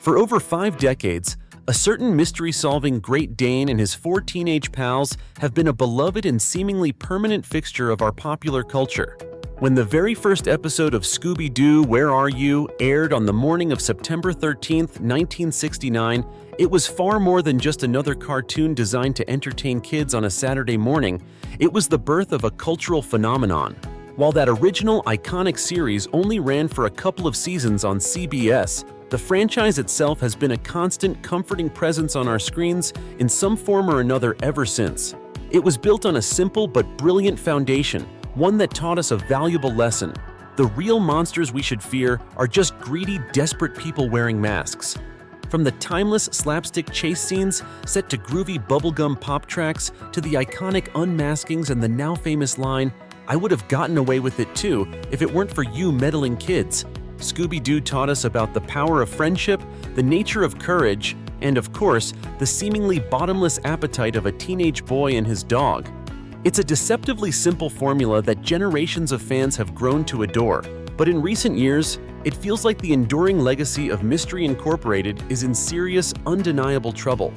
For over 5 decades, a certain mystery-solving Great Dane and his 4 teenage pals have been a beloved and seemingly permanent fixture of our popular culture. When the very first episode of Scooby-Doo, Where Are You? Aired on the morning of September 13, 1969, it was far more than just another cartoon designed to entertain kids on a Saturday morning. It was the birth of a cultural phenomenon. While that original iconic series only ran for a couple of seasons on CBS, the franchise itself has been a constant, comforting presence on our screens in some form or another ever since. It was built on a simple but brilliant foundation, one that taught us a valuable lesson. The real monsters we should fear are just greedy, desperate people wearing masks. From the timeless slapstick chase scenes set to groovy bubblegum pop tracks to the iconic unmaskings and the now famous line, "I would have gotten away with it too if it weren't for you meddling kids." Scooby-Doo taught us about the power of friendship, the nature of courage, and of course, the seemingly bottomless appetite of a teenage boy and his dog. It's a deceptively simple formula that generations of fans have grown to adore, but in recent years, it feels like the enduring legacy of Mystery Incorporated is in serious, undeniable trouble.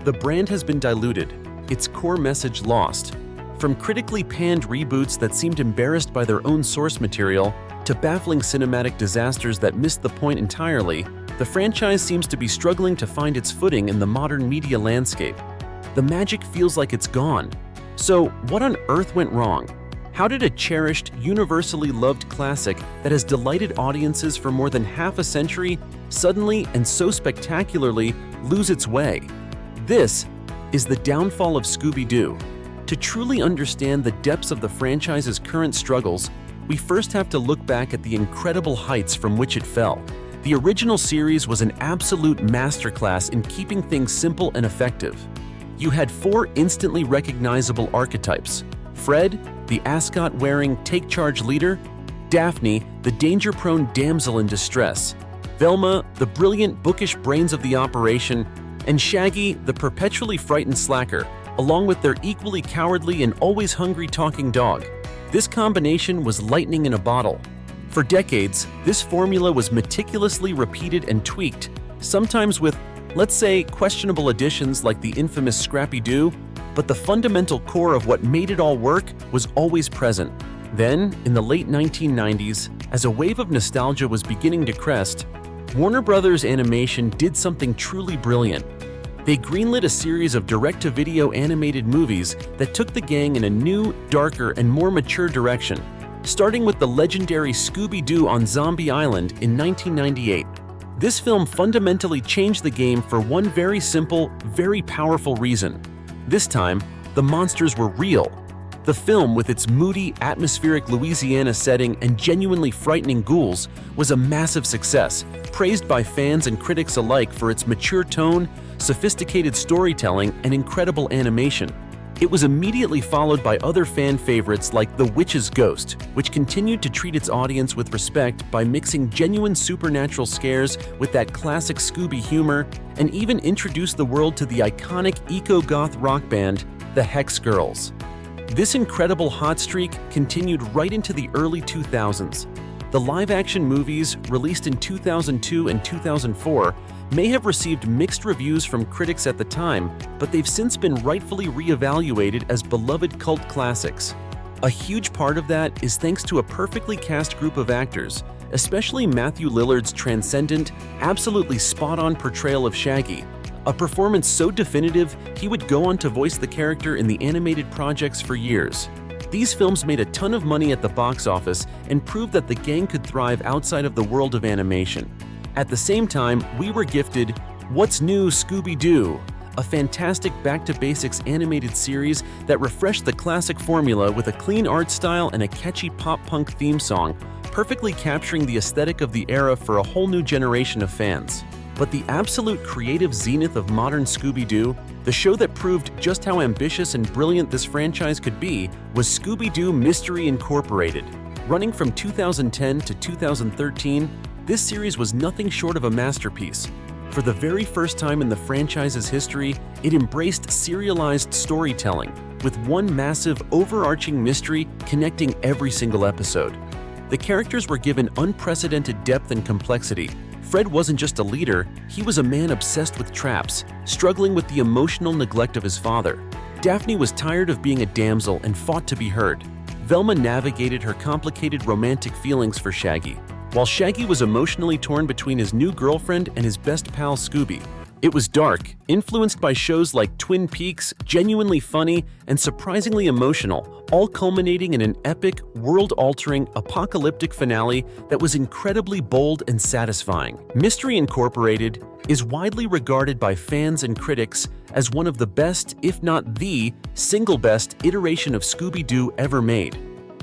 The brand has been diluted, its core message lost. From critically panned reboots that seemed embarrassed by their own source material, to baffling cinematic disasters that missed the point entirely, the franchise seems to be struggling to find its footing in the modern media landscape. The magic feels like it's gone. So, what on earth went wrong? How did a cherished, universally loved classic that has delighted audiences for more than half a century suddenly and so spectacularly lose its way? This is the downfall of Scooby-Doo. To truly understand the depths of the franchise's current struggles, we first have to look back at the incredible heights from which it fell. The original series was an absolute masterclass in keeping things simple and effective. You had 4 instantly recognizable archetypes: Fred, the ascot-wearing take-charge leader; Daphne, the danger-prone damsel in distress; Velma, the brilliant bookish brains of the operation; and Shaggy, the perpetually frightened slacker, along with their equally cowardly and always hungry talking dog. This combination was lightning in a bottle. For decades, this formula was meticulously repeated and tweaked, sometimes with, let's say, questionable additions like the infamous Scrappy-Doo, but the fundamental core of what made it all work was always present. Then, in the late 1990s, as a wave of nostalgia was beginning to crest, Warner Brothers Animation did something truly brilliant. They greenlit a series of direct-to-video animated movies that took the gang in a new, darker, and more mature direction, starting with the legendary Scooby-Doo on Zombie Island in 1998. This film fundamentally changed the game for one very simple, very powerful reason. This time, the monsters were real. The film, with its moody, atmospheric Louisiana setting and genuinely frightening ghouls, was a massive success, praised by fans and critics alike for its mature tone, sophisticated storytelling, and incredible animation. It was immediately followed by other fan favorites like The Witch's Ghost, which continued to treat its audience with respect by mixing genuine supernatural scares with that classic Scooby humor, and even introduced the world to the iconic eco-goth rock band, the Hex Girls. This incredible hot streak continued right into the early 2000s. The live-action movies, released in 2002 and 2004, may have received mixed reviews from critics at the time, but they've since been rightfully re-evaluated as beloved cult classics. A huge part of that is thanks to a perfectly cast group of actors, especially Matthew Lillard's transcendent, absolutely spot-on portrayal of Shaggy, a performance so definitive he would go on to voice the character in the animated projects for years. These films made a ton of money at the box office and proved that the gang could thrive outside of the world of animation. At the same time, we were gifted What's New, Scooby-Doo, a fantastic back-to-basics animated series that refreshed the classic formula with a clean art style and a catchy pop-punk theme song, perfectly capturing the aesthetic of the era for a whole new generation of fans. But the absolute creative zenith of modern Scooby-Doo, the show that proved just how ambitious and brilliant this franchise could be, was Scooby-Doo Mystery Incorporated. Running from 2010 to 2013, this series was nothing short of a masterpiece. For the very first time in the franchise's history, it embraced serialized storytelling, with one massive, overarching mystery connecting every single episode. The characters were given unprecedented depth and complexity, Fred wasn't just a leader, he was a man obsessed with traps, struggling with the emotional neglect of his father. Daphne was tired of being a damsel and fought to be heard. Velma navigated her complicated romantic feelings for Shaggy, while Shaggy was emotionally torn between his new girlfriend and his best pal Scooby. It was dark, influenced by shows like Twin Peaks, genuinely funny, and surprisingly emotional, all culminating in an epic, world-altering, apocalyptic finale that was incredibly bold and satisfying. Mystery Incorporated is widely regarded by fans and critics as one of the best, if not the single best, iteration of Scooby-Doo ever made.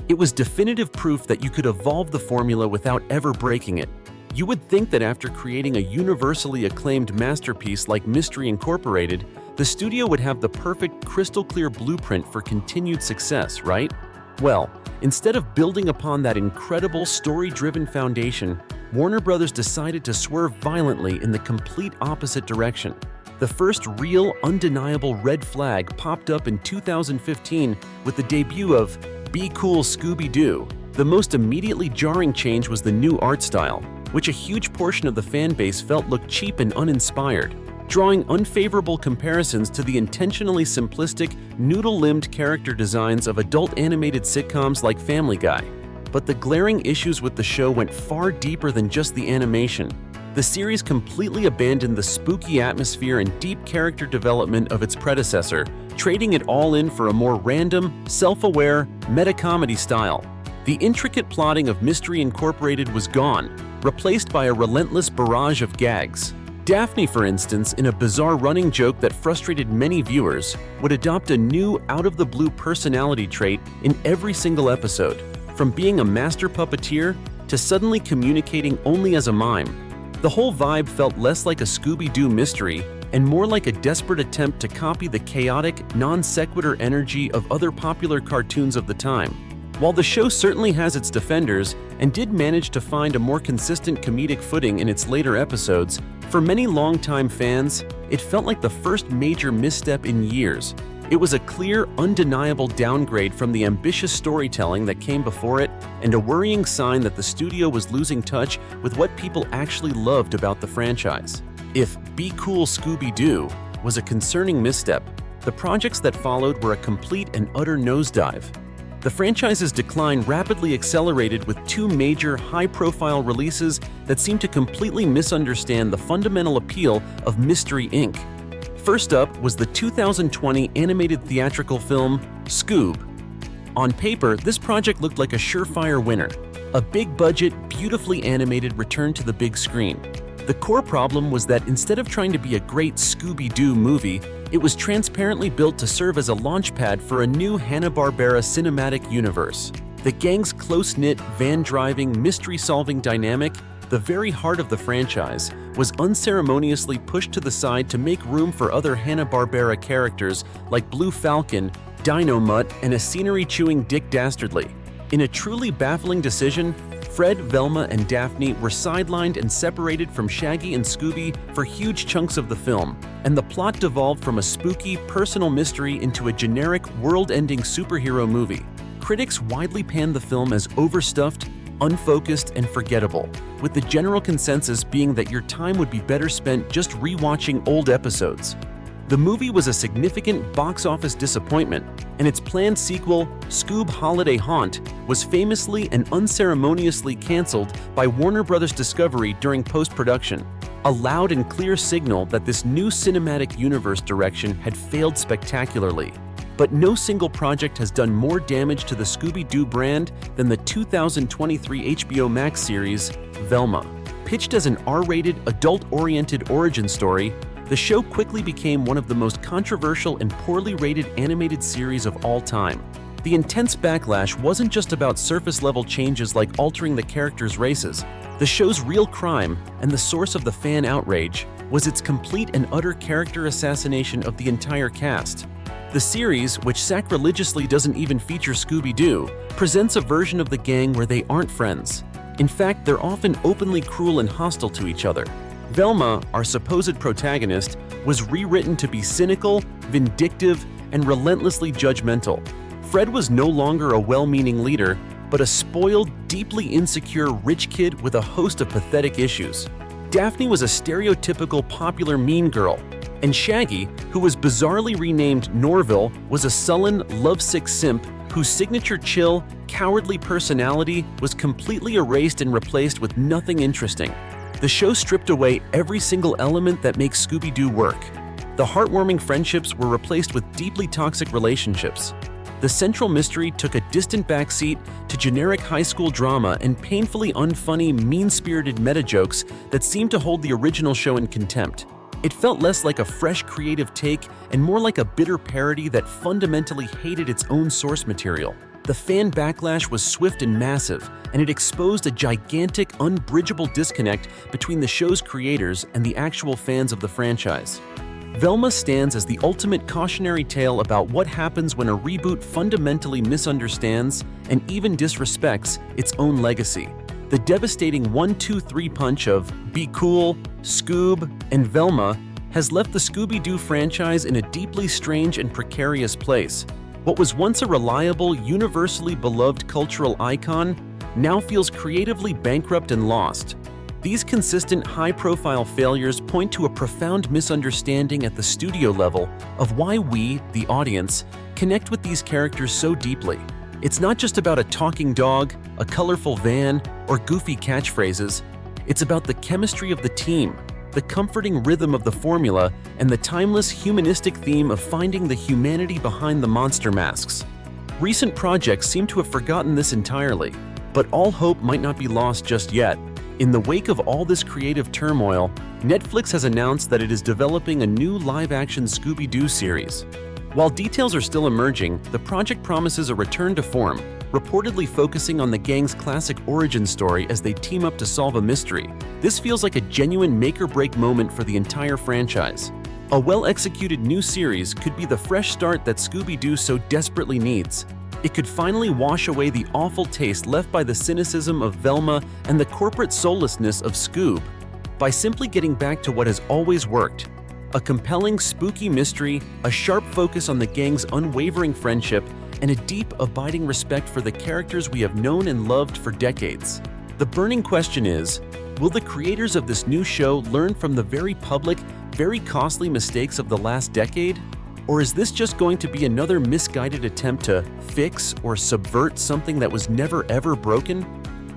It was definitive proof that you could evolve the formula without ever breaking it. You would think that after creating a universally acclaimed masterpiece like Mystery Incorporated, the studio would have the perfect crystal-clear blueprint for continued success, right? Well, instead of building upon that incredible story-driven foundation, Warner Bros. Decided to swerve violently in the complete opposite direction. The first real, undeniable red flag popped up in 2015 with the debut of Be Cool Scooby-Doo. The most immediately jarring change was the new art style, which a huge portion of the fan base felt looked cheap and uninspired, drawing unfavorable comparisons to the intentionally simplistic, noodle-limbed character designs of adult animated sitcoms like Family Guy. But the glaring issues with the show went far deeper than just the animation. The series completely abandoned the spooky atmosphere and deep character development of its predecessor, trading it all in for a more random, self-aware, meta-comedy style. The intricate plotting of Mystery Incorporated was gone, replaced by a relentless barrage of gags. Daphne, for instance, in a bizarre running joke that frustrated many viewers, would adopt a new, out-of-the-blue personality trait in every single episode, from being a master puppeteer to suddenly communicating only as a mime. The whole vibe felt less like a Scooby-Doo mystery and more like a desperate attempt to copy the chaotic, non-sequitur energy of other popular cartoons of the time. While the show certainly has its defenders and did manage to find a more consistent comedic footing in its later episodes, for many longtime fans, it felt like the first major misstep in years. It was a clear, undeniable downgrade from the ambitious storytelling that came before it, and a worrying sign that the studio was losing touch with what people actually loved about the franchise. If Be Cool Scooby-Doo was a concerning misstep, the projects that followed were a complete and utter nosedive. The franchise's decline rapidly accelerated with two major, high-profile releases that seemed to completely misunderstand the fundamental appeal of Mystery Inc. First up was the 2020 animated theatrical film, Scoob. On paper, this project looked like a surefire winner, a big-budget, beautifully animated return to the big screen. The core problem was that instead of trying to be a great Scooby-Doo movie, it was transparently built to serve as a launchpad for a new Hanna-Barbera cinematic universe. The gang's close-knit, van-driving, mystery-solving dynamic, the very heart of the franchise, was unceremoniously pushed to the side to make room for other Hanna-Barbera characters like Blue Falcon, Dino Mutt, and a scenery-chewing Dick Dastardly. In a truly baffling decision, Fred, Velma, and Daphne were sidelined and separated from Shaggy and Scooby for huge chunks of the film, and the plot devolved from a spooky, personal mystery into a generic, world-ending superhero movie. Critics widely panned the film as overstuffed, unfocused, and forgettable, with the general consensus being that your time would be better spent just rewatching old episodes. The movie was a significant box office disappointment, and its planned sequel, Scoob Holiday Haunt, was famously and unceremoniously canceled by Warner Bros. Discovery during post-production, a loud and clear signal that this new cinematic universe direction had failed spectacularly. But no single project has done more damage to the Scooby-Doo brand than the 2023 HBO Max series, Velma. Pitched as an R-rated, adult-oriented origin story, the show quickly became one of the most controversial and poorly rated animated series of all time. The intense backlash wasn't just about surface-level changes like altering the characters' races. The show's real crime, and the source of the fan outrage, was its complete and utter character assassination of the entire cast. The series, which sacrilegiously doesn't even feature Scooby-Doo, presents a version of the gang where they aren't friends. In fact, they're often openly cruel and hostile to each other. Velma, our supposed protagonist, was rewritten to be cynical, vindictive, and relentlessly judgmental. Fred was no longer a well-meaning leader, but a spoiled, deeply insecure rich kid with a host of pathetic issues. Daphne was a stereotypical popular mean girl, and Shaggy, who was bizarrely renamed Norville, was a sullen, lovesick simp whose signature chill, cowardly personality was completely erased and replaced with nothing interesting. The show stripped away every single element that makes Scooby-Doo work. The heartwarming friendships were replaced with deeply toxic relationships. The central mystery took a distant backseat to generic high school drama and painfully unfunny, mean-spirited meta-jokes that seemed to hold the original show in contempt. It felt less like a fresh creative take and more like a bitter parody that fundamentally hated its own source material. The fan backlash was swift and massive, and it exposed a gigantic, unbridgeable disconnect between the show's creators and the actual fans of the franchise. Velma stands as the ultimate cautionary tale about what happens when a reboot fundamentally misunderstands and even disrespects its own legacy. The devastating 1-2-3 punch of Be Cool, Scoob, and Velma has left the Scooby-Doo franchise in a deeply strange and precarious place. What was once a reliable, universally beloved cultural icon now feels creatively bankrupt and lost. These consistent, high-profile failures point to a profound misunderstanding at the studio level of why we, the audience, connect with these characters so deeply. It's not just about a talking dog, a colorful van, or goofy catchphrases. It's about the chemistry of the team, the comforting rhythm of the formula, and the timeless humanistic theme of finding the humanity behind the monster masks. Recent projects seem to have forgotten this entirely, but all hope might not be lost just yet. In the wake of all this creative turmoil, Netflix has announced that it is developing a new live-action Scooby-Doo series. While details are still emerging, the project promises a return to form, reportedly focusing on the gang's classic origin story as they team up to solve a mystery. This feels like a genuine make-or-break moment for the entire franchise. A well-executed new series could be the fresh start that Scooby-Doo so desperately needs. It could finally wash away the awful taste left by the cynicism of Velma and the corporate soullessness of Scoob by simply getting back to what has always worked. A compelling, spooky mystery, a sharp focus on the gang's unwavering friendship, and a deep, abiding respect for the characters we have known and loved for decades. The burning question is, will the creators of this new show learn from the very public, very costly mistakes of the last decade? Or is this just going to be another misguided attempt to fix or subvert something that was never ever broken?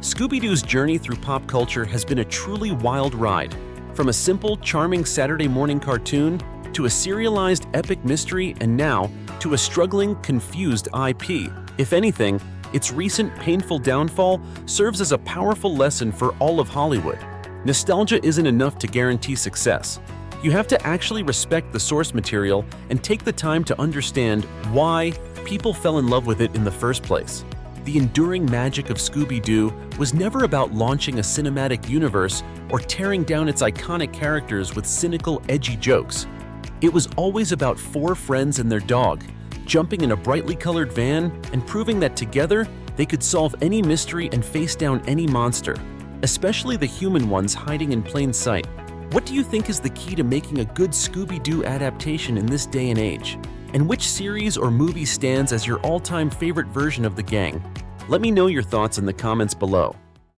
Scooby-Doo's journey through pop culture has been a truly wild ride. From a simple, charming Saturday morning cartoon, to a serialized epic mystery, and now to a struggling, confused IP. If anything, its recent painful downfall serves as a powerful lesson for all of Hollywood. Nostalgia isn't enough to guarantee success. You have to actually respect the source material and take the time to understand why people fell in love with it in the first place. The enduring magic of Scooby-Doo was never about launching a cinematic universe or tearing down its iconic characters with cynical, edgy jokes. It was always about four friends and their dog, jumping in a brightly colored van and proving that together they could solve any mystery and face down any monster, especially the human ones hiding in plain sight. What do you think is the key to making a good Scooby-Doo adaptation in this day and age? And which series or movie stands as your all-time favorite version of the gang? Let me know your thoughts in the comments below.